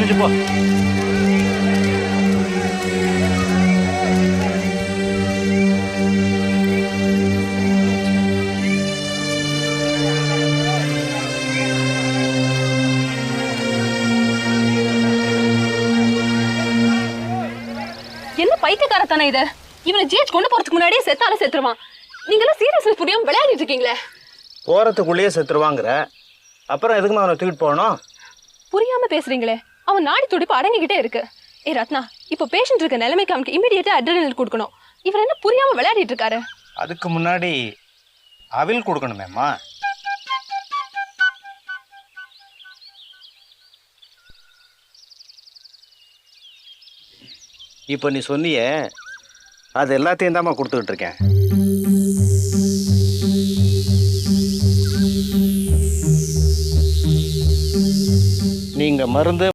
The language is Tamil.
குனிஞ்சு போ. என்ன பைத்தியக்காரத்தானே இது? இவனை ஜேஜ் கொண்டு போறதுக்கு முன்னாடியே செத்தால செத்துருவான். நீங்களாம் சீரியஸ்னஸ் புரியாம விளையாடிட்டு இருக்கீங்களே. போறதுக்குள்ளேயே செத்துருவாங்கிற, அப்புறம் எதுக்குமா அவனை தூக்கிட்டு போகணும்? புரியாம பேசுறீங்களே. அவன் நாடி துடிப்பு அடங்கிக்கிட்டே இருக்கு. ஏ ரத்னா, இப்போ பேஷண்ட் இருக்க நிலைமைக்கு அவனுக்கு இமீடியட்டா அட்ரினல் கொடுக்கணும். இவர் என்ன புரியாம விளையாடிட்டு இருக்காரு? அதுக்கு முன்னாடி அவில் கொடுக்கணுமேம்மா. இப்போ நீ சொன்னியே, அது எல்லாத்தையும் தாம்மா கொடுத்துக்கிட்டு இருக்கேன். நீங்க மருந்து